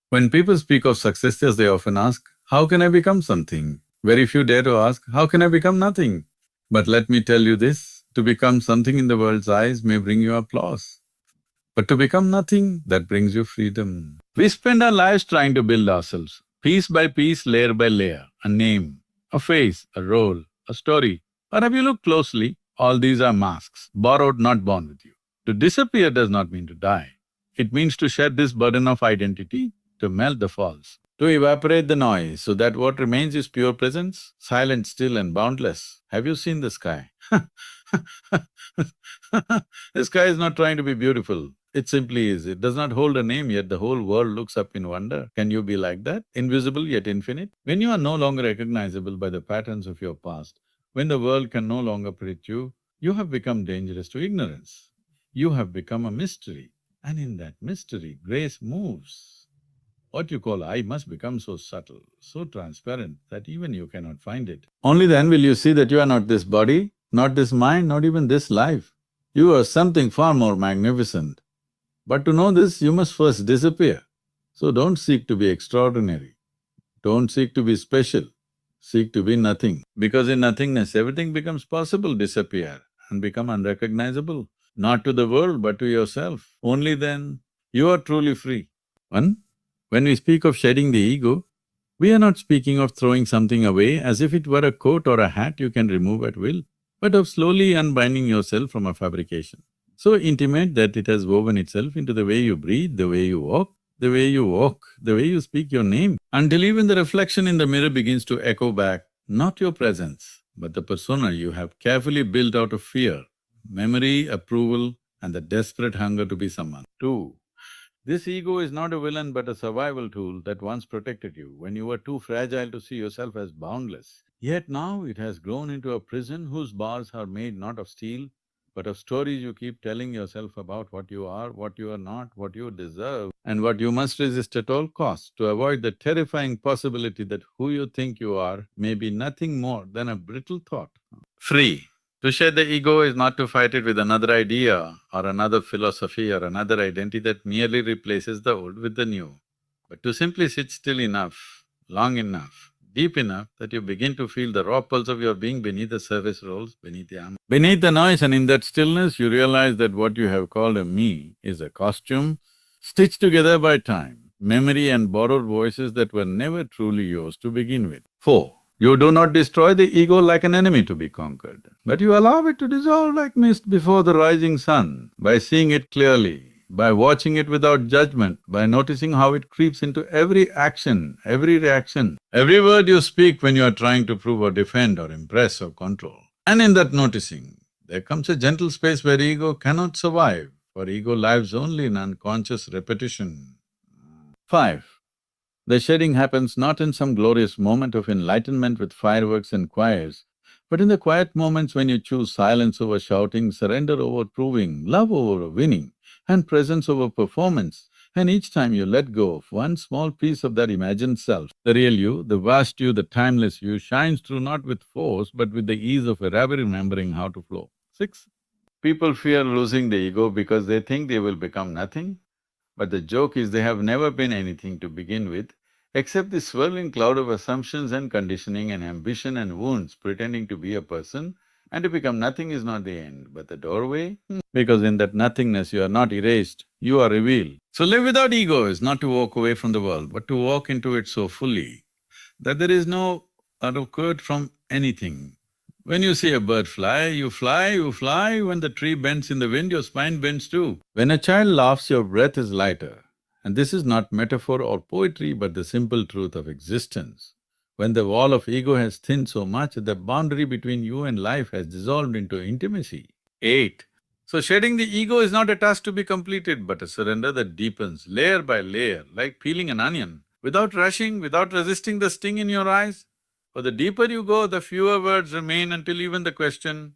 When people speak of successes, they often ask, how can I become something? Very few dare to ask, how can I become nothing? But let me tell you this, to become something in the world's eyes may bring you applause. But to become nothing, that brings you freedom. We spend our lives trying to build ourselves, piece by piece, layer by layer, a name, a face, a role, a story. But if you look closely, all these are masks, borrowed, not born with you. To disappear does not mean to die. It means to shed this burden of identity, to melt the false, to evaporate the noise so that what remains is pure presence, silent, still and boundless. Have you seen the sky? The sky is not trying to be beautiful, it simply is. It does not hold a name, yet the whole world looks up in wonder. Can you be like that? Invisible yet infinite? When you are no longer recognizable by the patterns of your past, when the world can no longer predict you, you have become dangerous to ignorance. You have become a mystery, and in that mystery, grace moves. What you call I must become so subtle, so transparent that even you cannot find it. Only then will you see that you are not this body, not this mind, not even this life. You are something far more magnificent. But to know this, you must first disappear. So don't seek to be extraordinary. Don't seek to be special. Seek to be nothing. Because in nothingness, everything becomes possible. Disappear and become unrecognizable. Not to the world, but to yourself. Only then you are truly free. One, when we speak of shedding the ego, we are not speaking of throwing something away as if it were a coat or a hat you can remove at will, but of slowly unbinding yourself from a fabrication so intimate that it has woven itself into the way you breathe, the way you walk, the way you walk, the way you speak your name, until even the reflection in the mirror begins to echo back not your presence, but the persona you have carefully built out of fear, memory, approval, and the desperate hunger to be someone. Two, this ego is not a villain but a survival tool that once protected you when you were too fragile to see yourself as boundless. Yet now it has grown into a prison whose bars are made not of steel, but of stories you keep telling yourself about what you are, what you are not, what you deserve, and what you must resist at all costs to avoid the terrifying possibility that who you think you are may be nothing more than a brittle thought. Free. To shed the ego is not to fight it with another idea or another philosophy or another identity that merely replaces the old with the new, but to simply sit still enough, long enough, deep enough that you begin to feel the raw pulse of your being beneath the surface rolls, beneath the armor. Beneath the noise, and in that stillness you realize that what you have called a me is a costume stitched together by time, memory and borrowed voices that were never truly yours to begin with. Four, you do not destroy the ego like an enemy to be conquered, but you allow it to dissolve like mist before the rising sun, by seeing it clearly, by watching it without judgment, by noticing how it creeps into every action, every reaction, every word you speak when you are trying to prove or defend or impress or control. And in that noticing, there comes a gentle space where ego cannot survive, for ego lives only in unconscious repetition. Five, the shedding happens not in some glorious moment of enlightenment with fireworks and choirs, but in the quiet moments when you choose silence over shouting, surrender over proving, love over winning, and presence over performance. And each time you let go of one small piece of that imagined self, the real you, the vast you, the timeless you shines through not with force but with the ease of a rabbit remembering how to flow. Six, people fear losing the ego because they think they will become nothing. But the joke is they have never been anything to begin with, except this swirling cloud of assumptions and conditioning and ambition and wounds pretending to be a person, and to become nothing is not the end, but the doorway. Because in that nothingness you are not erased, you are revealed. So live without ego is not to walk away from the world, but to walk into it so fully that there is no outward from anything. When you see a bird fly, you fly, you fly. When the tree bends in the wind, your spine bends too. When a child laughs, your breath is lighter. And this is not metaphor or poetry, but the simple truth of existence. When the wall of ego has thinned so much that the boundary between you and life has dissolved into intimacy. Eight, so shedding the ego is not a task to be completed, but a surrender that deepens layer by layer, like peeling an onion, without rushing, without resisting the sting in your eyes. For the deeper you go, the fewer words remain until even the question,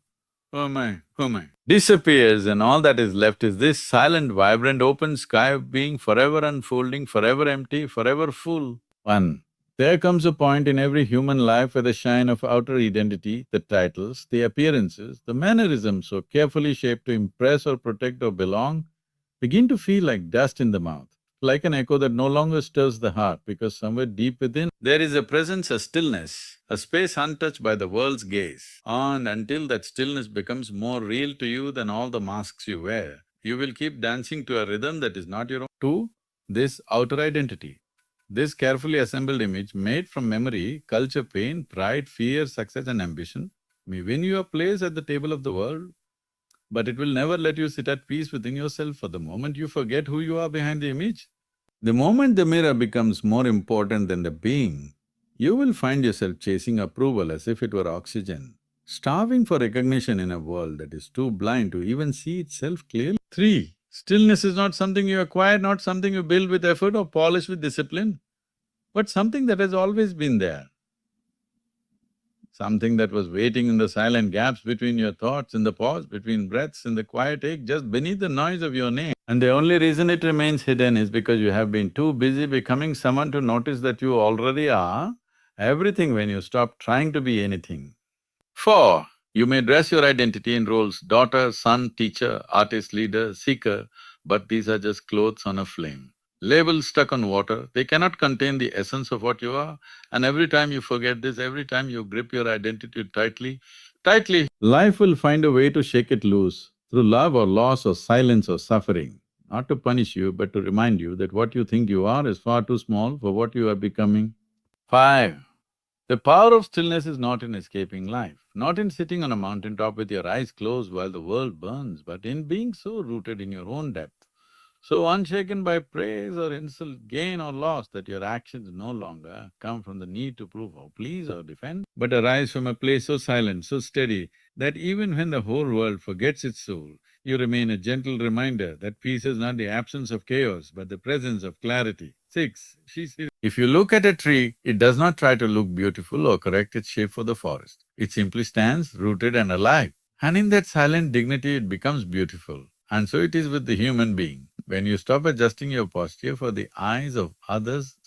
who am I, who am I, disappears, and all that is left is this silent, vibrant, open sky of being, forever unfolding, forever empty, forever full. One, there comes a point in every human life where the shine of outer identity, the titles, the appearances, the mannerisms so carefully shaped to impress or protect or belong, begin to feel like dust in the mouth, like an echo that no longer stirs the heart because somewhere deep within, there is a presence, a stillness, a space untouched by the world's gaze. And until that stillness becomes more real to you than all the masks you wear, you will keep dancing to a rhythm that is not your own. To this outer identity, this carefully assembled image made from memory, culture, pain, pride, fear, success and ambition may win you a place at the table of the world, but it will never let you sit at peace within yourself for the moment you forget who you are behind the image. The moment the mirror becomes more important than the being, you will find yourself chasing approval as if it were oxygen, starving for recognition in a world that is too blind to even see itself clearly. Three, stillness is not something you acquire, not something you build with effort or polish with discipline, but something that has always been there. Something that was waiting in the silent gaps between your thoughts, in the pause between breaths, in the quiet ache, just beneath the noise of your name. And the only reason it remains hidden is because you have been too busy becoming someone to notice that you already are everything when you stop trying to be anything. Four, you may dress your identity in roles daughter, son, teacher, artist, leader, seeker, but these are just clothes on a flame. Labels stuck on water, they cannot contain the essence of what you are, and every time you forget this, every time you grip your identity tightly, life will find a way to shake it loose through love or loss or silence or suffering, not to punish you, but to remind you that what you think you are is far too small for what you are becoming. Five, the power of stillness is not in escaping life, not in sitting on a mountaintop with your eyes closed while the world burns, but in being so rooted in your own depth, so unshaken by praise or insult, gain or loss, that your actions no longer come from the need to prove or please or defend, but arise from a place so silent, so steady, that even when the whole world forgets its soul, you remain a gentle reminder that peace is not the absence of chaos, but the presence of clarity. Six, she says, if you look at a tree, it does not try to look beautiful or correct its shape for the forest. It simply stands rooted and alive. And in that silent dignity, it becomes beautiful. And so it is with the human being. When you stop adjusting your posture for the eyes of others,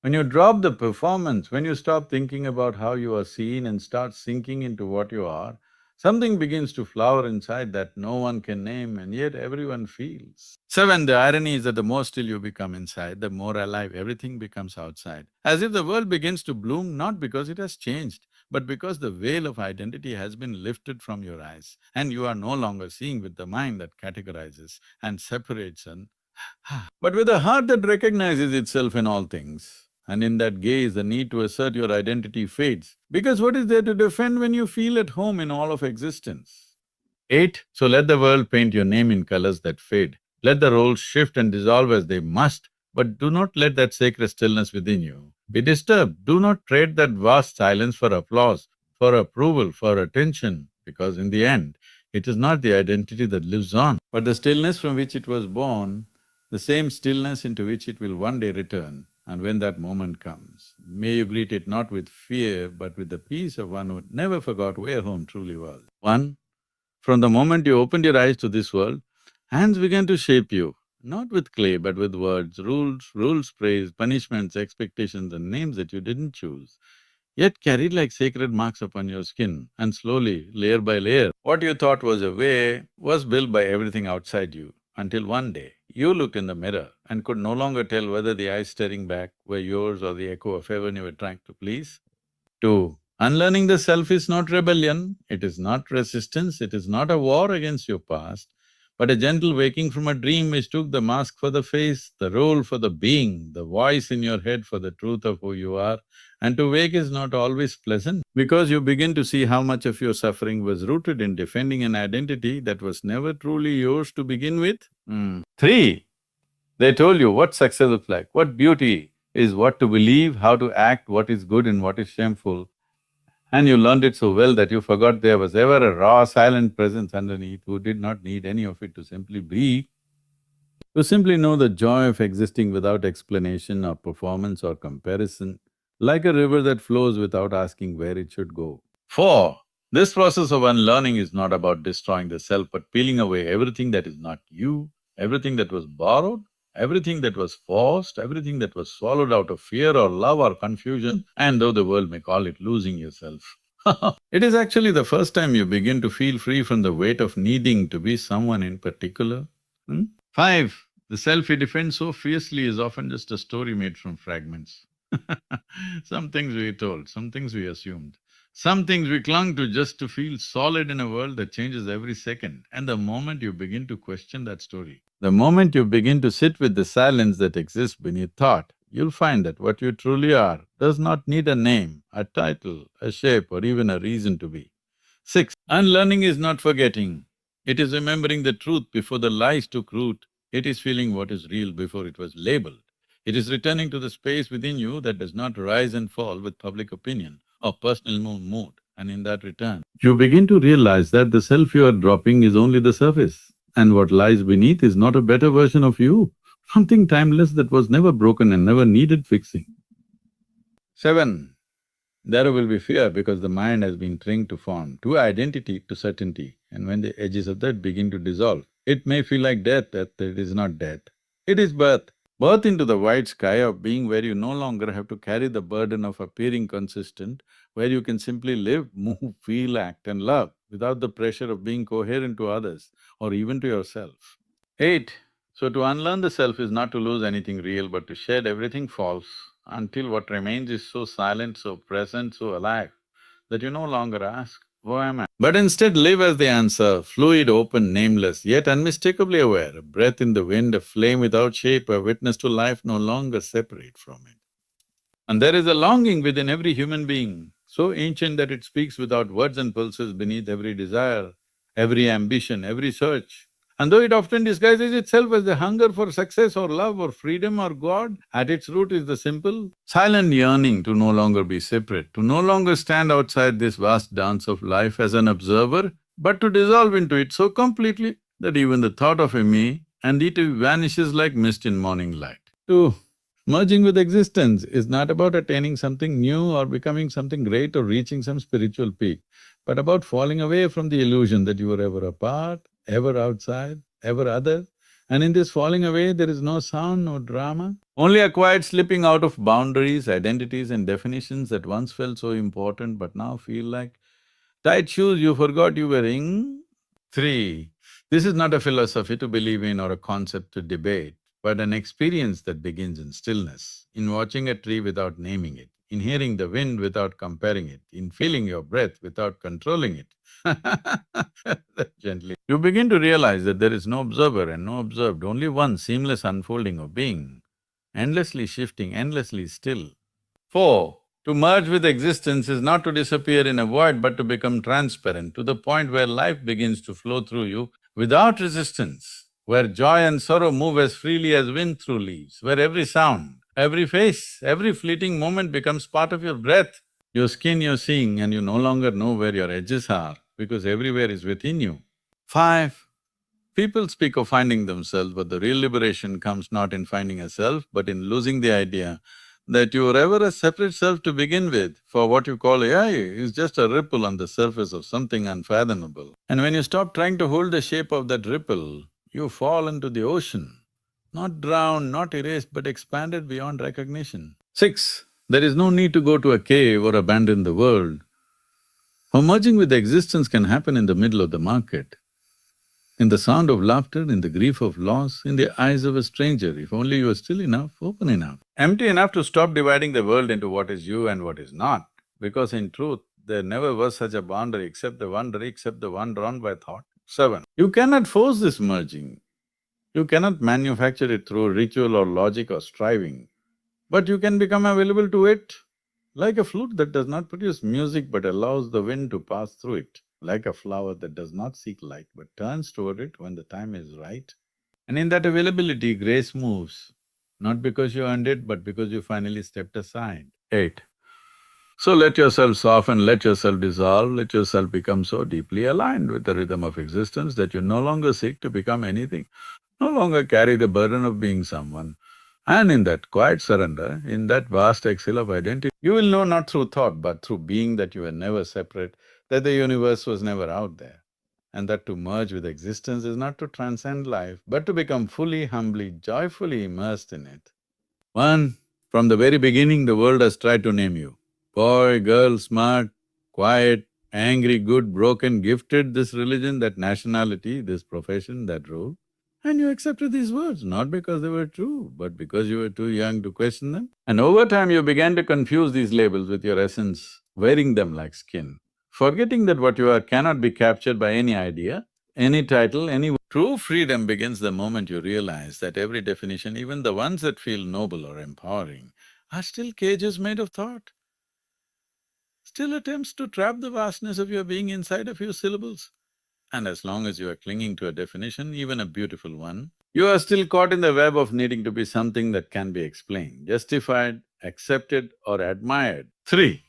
when you drop the performance, when you stop thinking about how you are seen and start sinking into what you are, something begins to flower inside that no one can name and yet everyone feels. Seven, the irony is that the more still you become inside, the more alive everything becomes outside. As if the world begins to bloom not because it has changed, but because the veil of identity has been lifted from your eyes and you are no longer seeing with the mind that categorizes and separates but with a heart that recognizes itself in all things. And in that gaze, the need to assert your identity fades, because what is there to defend when you feel at home in all of existence? Eight, so let the world paint your name in colors that fade. Let the roles shift and dissolve as they must, but do not let that sacred stillness within you be disturbed. Do not trade that vast silence for applause, for approval, for attention, because in the end, it is not the identity that lives on, but the stillness from which it was born, the same stillness into which it will one day return. And when that moment comes, may you greet it not with fear, but with the peace of one who never forgot where home truly was. One, from the moment you opened your eyes to this world, hands began to shape you, not with clay but with words, rules praise, punishments, expectations and names that you didn't choose, yet carried like sacred marks upon your skin, and slowly, layer by layer, what you thought was a way was built by everything outside you, until one day you looked in the mirror and could no longer tell whether the eyes staring back were yours or the echo of heaven you were trying to please. Two, unlearning the self is not rebellion, it is not resistance, it is not a war against your past, but a gentle waking from a dream which took the mask for the face, the role for the being, the voice in your head for the truth of who you are. And to wake is not always pleasant, because you begin to see how much of your suffering was rooted in defending an identity that was never truly yours to begin with. Three, they told you what success looks like, what beauty is, what to believe, how to act, what is good and what is shameful. And you learned it so well that you forgot there was ever a raw, silent presence underneath who did not need any of it to simply be, to simply know the joy of existing without explanation or performance or comparison, like a river that flows without asking where it should go. Four, this process of unlearning is not about destroying the self, but peeling away everything that is not you, everything that was borrowed, everything that was forced, everything that was swallowed out of fear or love or confusion, and though the world may call it losing yourself. It is actually the first time you begin to feel free from the weight of needing to be someone in particular. Five, The self he defends so fiercely is often just a story made from fragments. Some things we told, some things we assumed, some things we clung to just to feel solid in a world that changes every second. And the moment you begin to question that story, the moment you begin to sit with the silence that exists beneath thought, you'll find that what you truly are does not need a name, a title, a shape, or even a reason to be. 6. Unlearning is not forgetting. It is remembering the truth before the lies took root. It is feeling what is real before it was labeled. It is returning to the space within you that does not rise and fall with public opinion or personal mood. And in that return, you begin to realize that the self you are dropping is only the surface, and what lies beneath is not a better version of you, something timeless that was never broken and never needed fixing. 7. There will be fear because the mind has been trained to form to identity to certainty, and when the edges of that begin to dissolve, it may feel like death, that it is not death. It is birth. Birth into the wide sky of being where you no longer have to carry the burden of appearing consistent, where you can simply live, move, feel, act and love without the pressure of being coherent to others or even to yourself. 8. So to unlearn the self is not to lose anything real but to shed everything false until what remains is so silent, so present, so alive that you no longer ask, who am I? But instead live as the answer, fluid, open, nameless, yet unmistakably aware, a breath in the wind, a flame without shape, a witness to life no longer separate from it. And there is a longing within every human being, so ancient that it speaks without words and pulses beneath every desire, every ambition, every search. And though it often disguises itself as the hunger for success or love or freedom or God, at its root is the simple, silent yearning to no longer be separate, to no longer stand outside this vast dance of life as an observer, but to dissolve into it so completely that even the thought of a me and it vanishes like mist in morning light. 2. Merging with existence is not about attaining something new or becoming something great or reaching some spiritual peak, but about falling away from the illusion that you were ever apart, ever outside, ever other. And in this falling away, there is no sound, no drama, only a quiet slipping out of boundaries, identities and definitions that once felt so important but now feel like tight shoes you forgot you were wearing. 3. This is not a philosophy to believe in or a concept to debate, but an experience that begins in stillness, in watching a tree without naming it, in hearing the wind without comparing it, in feeling your breath without controlling it. Gently. You begin to realize that there is no observer and no observed, only one seamless unfolding of being, endlessly shifting, endlessly still. 4. To merge with existence is not to disappear in a void but to become transparent to the point where life begins to flow through you without resistance, where joy and sorrow move as freely as wind through leaves, where every sound, every face, every fleeting moment becomes part of your breath. Your skin you're seeing and you no longer know where your edges are because everywhere is within you. 5. People speak of finding themselves, but the real liberation comes not in finding a self, but in losing the idea that you were ever a separate self to begin with, for what you call AI is just a ripple on the surface of something unfathomable. And when you stop trying to hold the shape of that ripple, you fall into the ocean, not drowned, not erased, but expanded beyond recognition. 6. There is no need to go to a cave or abandon the world. For merging with existence can happen in the middle of the market, in the sound of laughter, in the grief of loss, in the eyes of a stranger, if only you are still enough, open enough, empty enough to stop dividing the world into what is you and what is not. Because in truth, there never was such a boundary except the one drawn by thought. 7. You cannot force this merging. You cannot manufacture it through ritual or logic or striving, but you can become available to it like a flute that does not produce music but allows the wind to pass through it, like a flower that does not seek light but turns toward it when the time is right. And in that availability, grace moves, not because you earned it, but because you finally stepped aside. 8. So let yourself soften, let yourself dissolve, let yourself become so deeply aligned with the rhythm of existence that you no longer seek to become anything, no longer carry the burden of being someone. And in that quiet surrender, in that vast exhale of identity, you will know not through thought but through being that you were never separate, that the universe was never out there, and that to merge with existence is not to transcend life, but to become fully, humbly, joyfully immersed in it. 1. From the very beginning, the world has tried to name you. Boy, girl, smart, quiet, angry, good, broken, gifted, this religion, that nationality, this profession, that role. And you accepted these words, not because they were true, but because you were too young to question them. And over time, you began to confuse these labels with your essence, wearing them like skin, forgetting that what you are cannot be captured by any idea, any title, any… True freedom begins the moment you realize that every definition, even the ones that feel noble or empowering, are still cages made of thought, still attempts to trap the vastness of your being inside a few syllables. And as long as you are clinging to a definition, even a beautiful one, you are still caught in the web of needing to be something that can be explained, justified, accepted or admired. 3.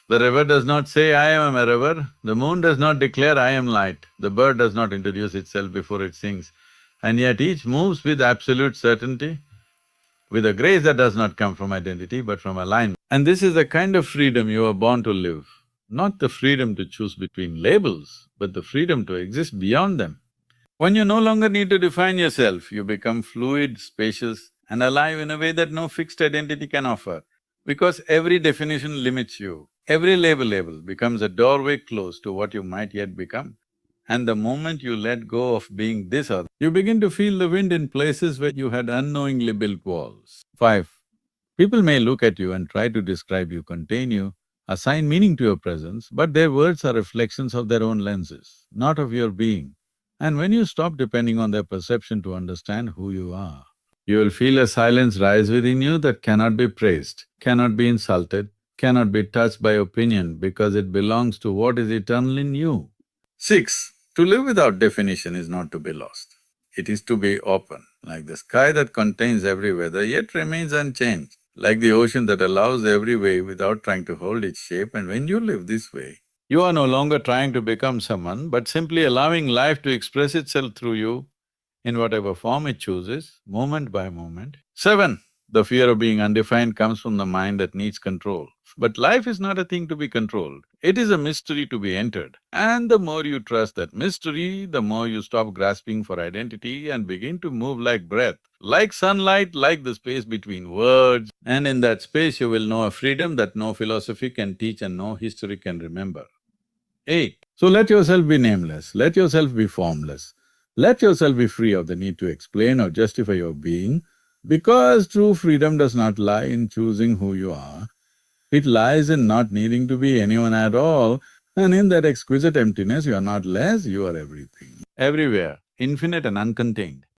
The river does not say, I am a river. The moon does not declare, I am light. The bird does not introduce itself before it sings. And yet each moves with absolute certainty, with a grace that does not come from identity but from alignment. And this is the kind of freedom you are born to live, not the freedom to choose between labels, but the freedom to exist beyond them. When you no longer need to define yourself, you become fluid, spacious and alive in a way that no fixed identity can offer. Because every definition limits you, every label becomes a doorway closed to what you might yet become. And the moment you let go of being this or… you begin to feel the wind in places where you had unknowingly built walls. 5. People may look at you and try to describe you, contain you, assign meaning to your presence, but their words are reflections of their own lenses, not of your being. And when you stop depending on their perception to understand who you are, you will feel a silence rise within you that cannot be praised, cannot be insulted, cannot be touched by opinion because it belongs to what is eternal in you. 6. To live without definition is not to be lost. It is to be open, like the sky that contains every weather yet remains unchanged, like the ocean that allows every wave without trying to hold its shape. And when you live this way, you are no longer trying to become someone, but simply allowing life to express itself through you in whatever form it chooses, moment by moment. 7. The fear of being undefined comes from the mind that needs control. But life is not a thing to be controlled, it is a mystery to be entered. And the more you trust that mystery, the more you stop grasping for identity and begin to move like breath, like sunlight, like the space between words. And in that space you will know a freedom that no philosophy can teach and no history can remember. 8. So let yourself be nameless, let yourself be formless, let yourself be free of the need to explain or justify your being, because true freedom does not lie in choosing who you are, it lies in not needing to be anyone at all, and in that exquisite emptiness you are not less, you are everything. Everywhere, infinite and uncontained.